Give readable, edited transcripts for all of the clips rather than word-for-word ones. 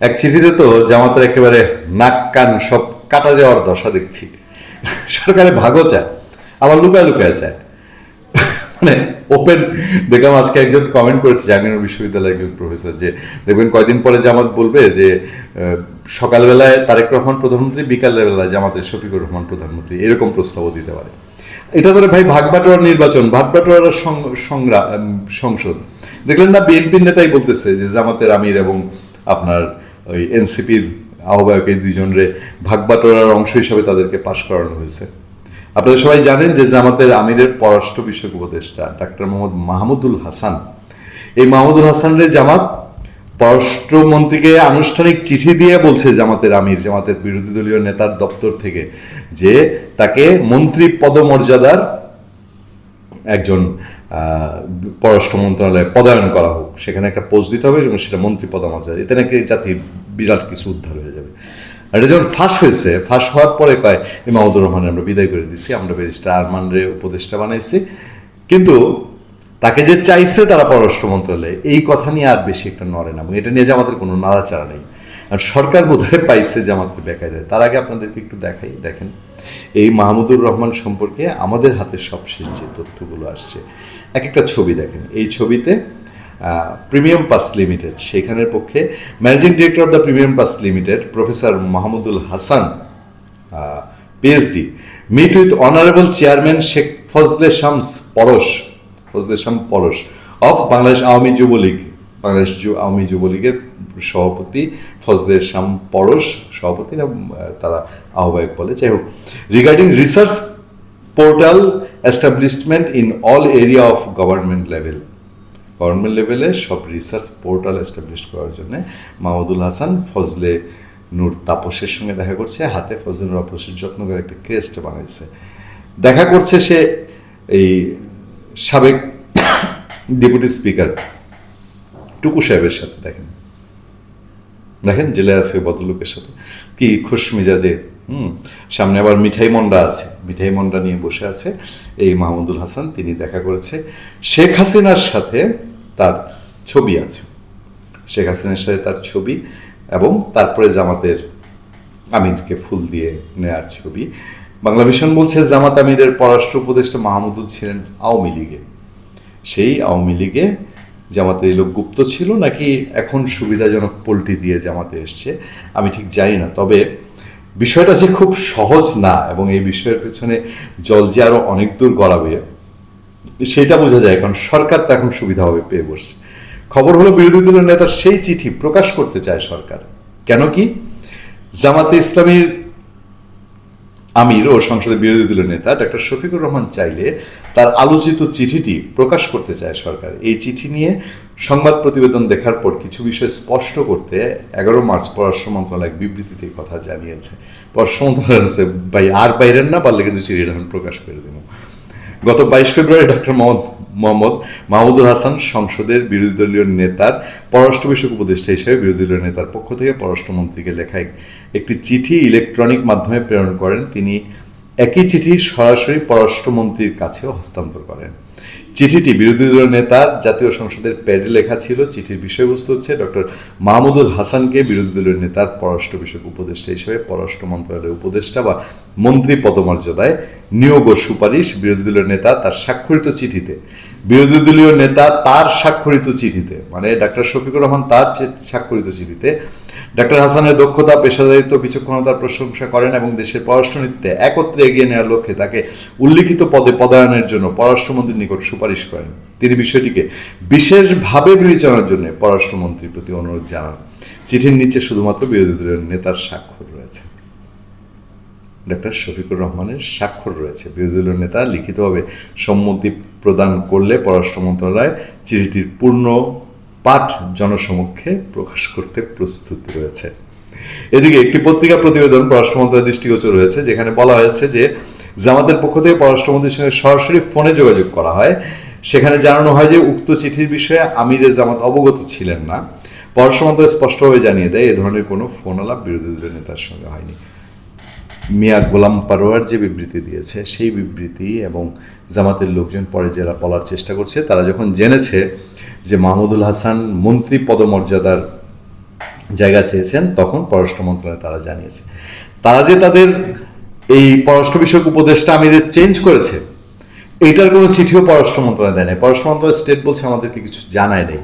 এক চিঠিতে তো জামাতের একেবারে নাক কান সব কাটা যাওয়ার দশা দেখছি। সরকারে ভাগও চায়, আবার লুকায় লুকায় চায়। মানে ওপেন দেখলাম আজকে একজন কমেন্ট করেছে জাহাঙ্গীরনগর বিশ্ববিদ্যালয়ের একজন প্রফেসর, যে দেখবেন কয়দিন পরে জামাত বলবে যে সকালবেলায় তারেক রহমান প্রধানমন্ত্রী, বিকালের বেলায় জামাতের শফিকুর রহমান প্রধানমন্ত্রী, এরকম প্রস্তাবও দিতে পারে। এটা ধরে ভাই ভাগবাটোয়ার নির্বাচন, ভাগবাটোয়ার সংগ্রাম, সংসদ। দেখলেন না বিএনপির নেতাই বলতেছে যে জামাতের আমির এবং আপনার ওই এনসিপির আহ্বায়ক এই দুইজনরে ভাগবাটোয়ার অংশ হিসাবে তাদেরকে পাশ করানো হয়েছে। আপনারা সবাই জানেন যে জামাতের আমিরের পররাষ্ট্র বিষয়ক উপদেষ্টা ডাক্তার মোহাম্মদ মাহমুদুল হাসান, এই মাহমুদুল হাসানের জামাত পররাষ্ট্রমন্ত্রীকে আনুষ্ঠানিক চিঠি দিয়ে বলছে জামাতের আমির, জামাতের বিরোধী দলীয় নেতার দপ্তর থেকে, যে তাকে মন্ত্রী পদমর্যাদার একজন পররাষ্ট্র মন্ত্রণালয়ে পদায়ন করা হোক, সেখানে একটা পোস্ট দিতে হবে এবং সেটা মন্ত্রী পদমর্যাদা, এতে নাকি জাতির বিরাট কিছু উদ্ধার হয়ে যাবে। আর এটা যখন ফাঁস হয়েছে, ফাঁস হওয়ার পরে কয় এই মাহমুদুর রহমান আমরা বিদায় করে দিচ্ছি, আমরা ব্যারিস্টার আরমানরে উপদেষ্টা বানাইছি। কিন্তু তাকে যে চাইছে তারা পররাষ্ট্র মন্ত্রণালয়ে, এই কথা নিয়ে আর বেশি একটা নড়ে না, এবং এটা নিয়ে জামাতের কোনো নাড়াচাড়া নেই। আর সরকার বোধহয় পাইছে জামাতকে বেকায় দেয়। তার আগে আপনাদেরকে একটু দেখাই, দেখেন এই মাহমুদুর রহমান সম্পর্কে আমাদের হাতে সবশেষ যে তথ্যগুলো আসছে। এক একটা ছবি দেখেন, এই ছবিতে প্রিমিয়াম পাস লিমিটেড, সেখানের পক্ষে managing director of the premium pass limited professor Mahmudul Hasan, PhD, meet with honourable chairman Sheikh Fazle Shams Parash of Bangladesh Awami Jubo League, Bangladesh Awami যুবলীগের সভাপতি ফজলে শাম পরশ, সভাপতি না তারা আহ্বায়ক বলে, যাই হোক, regarding research portal establishment in all area of government লেভেলে সব রিসার্চ পোর্টাল এস্টাবলিশ করার জন্য মাহমুদুল হাসান ফজলে নূর তাপসের সঙ্গে দেখা করছে, হাতে ফজলে নূর তাপসের যত্ন করে একটা ক্রেস্ট বানাইছে। দেখা করছে সে এই সাবেক ডেপুটি স্পিকার টুকু সাহেবের সাথে, দেখেন জেলে আছে ভদ্রলোকের সাথে কি খুশ মেজাজে। সামনে আবার মিঠাই মন্ডা আছে, মিঠাই মন্ডা নিয়ে বসে আছে এই মাহমুদুল হাসান। তিনি দেখা করেছে শেখ হাসিনার সাথে, তার ছবি আছে, শেখ হাসিনার সাথে তার ছবি, এবং তারপরে জামাতের আমিরকে ফুল দিয়ে নেয়ার ছবি। বাংলা ভিশন বলছে জামাত আমিরের পররাষ্ট্র উপদেষ্টা মাহমুদুল ছিলেন আওয়ামী লীগে, সেই আওয়ামী লীগে জামাতের এই লোক গুপ্ত ছিল নাকি এখন সুবিধাজনক পল্টি দিয়ে জামাতে এসছে আমি ঠিক জানি না। তবে বিষয়টা যে খুব সহজ না, এবং এই বিষয়ের পেছনে জল যে আরো অনেক দূর গড়াবে সেটা বোঝা যায়, কারণ সরকার তো এখন সুবিধাভাবে পেয়ে বসছে। খবর হলো বিরোধী দলের নেতার সেই চিঠি প্রকাশ করতে চায় সরকার। কেন কি? জামাতে ইসলামীর আমির ও সংসদের বিরোধী দলের নেতা ডাক্তার শফিকুর রহমান চাইলে তার আলোচিত চিঠিটি প্রকাশ করতে চায় সরকার। এই চিঠি নিয়ে সংবাদ প্রতিবেদন দেখার পর কিছু বিষয় স্পষ্ট করতে 11 মার্চ পররাষ্ট্র মন্ত্রণালয় বিবৃতিতে কথা জানিয়েছে। পররাষ্ট্র মন্ত্রণালয় বলছে ভাই আর বাইরের না, পারলে কিন্তু চিঠিটা প্রকাশ করে দেব। গত 22 ফেব্রুয়ারি ডক্টর মাহমুদুল হাসান সংসদের বিরোধী দলীয় নেতার পররাষ্ট্র বিষয়ক উপদেষ্টা হিসেবে বিরোধী দলীয় নেতার পক্ষ থেকে পররাষ্ট্রমন্ত্রীকে লেখা একটি চিঠি ইলেকট্রনিক মাধ্যমে প্রেরণ করেন। তিনি একই চিঠি সরাসরি পররাষ্ট্রমন্ত্রীর কাছেও হস্তান্তর করেন। চিঠিটি বিরোধী দলীয় নেতার জাতীয় সংসদের প্যাডে লেখা ছিল। চিঠির বিষয়বস্তু হচ্ছে ডক্টর মাহমুদুল হাসানকে বিরোধী দলীয় নেতার পররাষ্ট্র বিষয়ক উপদেষ্টা হিসেবে পররাষ্ট্র মন্ত্রণালয়ের উপদেষ্টা বা মন্ত্রী পদমর্যাদায় নিয়োগ ও সুপারিশ। বিরোধী দলীয় নেতা তার স্বাক্ষরিত চিঠিতে, বিরোধী দলীয় নেতা তার স্বাক্ষরিত চিঠিতে, মানে ডাক্তার শফিকুর রহমান তার স্বাক্ষরিত চিঠিতে ডাক্তার হাসানের দক্ষতা, পেশাদারিত্ব, বিচক্ষণতার প্রশংসা করেন এবং দেশের পররাষ্ট্রনীতিতে একত্রে এগিয়ে নেওয়ার লক্ষ্যে তাকে উল্লিখিত পদে পদায়নের জন্য পররাষ্ট্রমন্ত্রীর নিকট সুপারিশ করেন। তিনি বিষয়টিকে বিশেষভাবে বিবেচনার জন্য পররাষ্ট্রমন্ত্রীর প্রতি অনুরোধ জানান। চিঠির নিচে শুধুমাত্র বিরোধী দলের নেতার স্বাক্ষর রয়েছে, ডাক্তার শফিকুর রহমানের স্বাক্ষর রয়েছে। বিরোধী দলীয় নেতা লিখিতভাবে সম্মতি প্রদান করলে পররাষ্ট্র মন্ত্রণালয় চিঠিটির পূর্ণ পাঠ জনসমক্ষে প্রকাশ করতে প্রস্তুত রয়েছে। এদিকে একটি পত্রিকা প্রতিবেদন পররাষ্ট্র মন্ত্রণালয়ের দৃষ্টিগোচর হয়েছে, যেখানে বলা হয়েছে যে জামাতের পক্ষ থেকে পররাষ্ট্রমন্ত্রীর সঙ্গে সরাসরি ফোনে যোগাযোগ করা হয়। সেখানে জানানো হয় যে উক্ত চিঠির বিষয়ে আমিরে জামাত অবগত ছিলেন না। পররাষ্ট্র মন্ত্রণালয় স্পষ্টভাবে জানিয়ে দেয় এ ধরনের কোনো ফোন আলাপ বিরোধী দলীয় নেতার সঙ্গে হয়নি। মিয়া গোলাম পারোয়ার যে বিবৃতি দিয়েছে সেই বিবৃতি এবং জামাতের লোকজন পরে যারা বলার চেষ্টা করছে, তারা যখন জেনেছে যে মাহমুদুল হাসান মন্ত্রী পদমর্যাদার জায়গা চেয়েছেন, তখন পররাষ্ট্র মন্ত্রণালয়ে তারা জানিয়েছে। তারা যে তাদের এই পররাষ্ট্র বিষয়ক উপদেষ্টা আমিরের চেঞ্জ করেছে, এটার কোনো চিঠিও পররাষ্ট্র মন্ত্রণালয় দেয় নাই। পররাষ্ট্র মন্ত্রণালয় স্টেট বলছে আমাদেরকে কিছু জানায় নেই।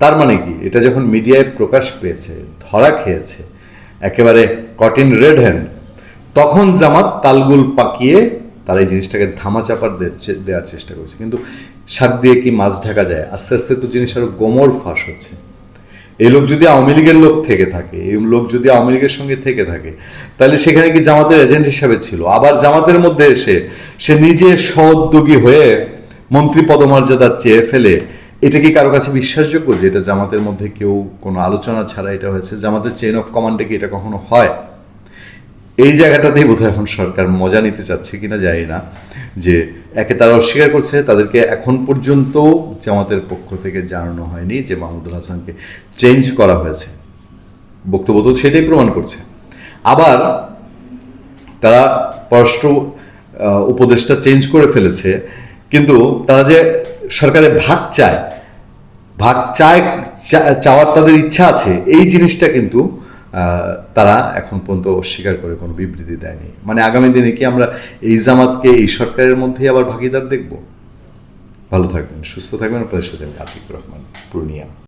তার মানে কি, এটা যখন মিডিয়ায় প্রকাশ পেয়েছে, ধরা খেয়েছে, একেবারে কট ইন রেড হ্যান্ড, তখন জামাত তালগুল পাকিয়ে তারা এই জিনিসটাকে ধামাচাপা দেওয়ার চেষ্টা করছে। কিন্তু শাক দিয়ে কি মাছ ঢাকা যায়? আস্তে আস্তে তো জিনিস আরো গোমর ফাঁস হচ্ছে। এই লোক যদি আওয়ামী লীগের লোক থেকে থাকে, এই লোক যদি আওয়ামী লীগের সঙ্গে থেকে থাকে, তাহলে সেখানে কি জামাতের এজেন্ট হিসাবে ছিল? আবার জামাতের মধ্যে এসে সে নিজে সহোদ্যোগী হয়ে মন্ত্রী পদমর্যাদা চেয়ে ফেলে, এটা কি কারো কাছে বিশ্বাসযোগ্য যে এটা জামাতের মধ্যে কেউ কোনো আলোচনা ছাড়া এটা হয়েছে? জামাতের চেইন অফ কমান্ডে কি এটা কখনো হয়? এই জায়গাটাতেই বোধহয় এখন সরকার মজা নিতে চাচ্ছে কিনা জানি না, যে একে তারা অস্বীকার করছে, তাদেরকে এখন পর্যন্ত জামাতের পক্ষ থেকে জানানো হয়নি যে মাহমুদুল হাসানকে চেঞ্জ করা হয়েছে। বক্তব্য তো সেটাই প্রমাণ করছে। আবার তারা পররাষ্ট্র উপদেষ্টা চেঞ্জ করে ফেলেছে, কিন্তু তারা যে সরকারের ভাগ চায়, চাওয়ার তাদের ইচ্ছা আছে, এই জিনিসটা কিন্তু তারা এখন পর্যন্ত অস্বীকার করে কোনো বিবৃতি দেয়নি। মানে আগামী দিনে কি আমরা এই জামাতকে এই সরকারের মধ্যেই আবার ভাগিদার দেখব? ভালো থাকবেন, সুস্থ থাকবেন। আপনাদের সাথে আমি আতিকুর রহমান, পূর্ণিয়া।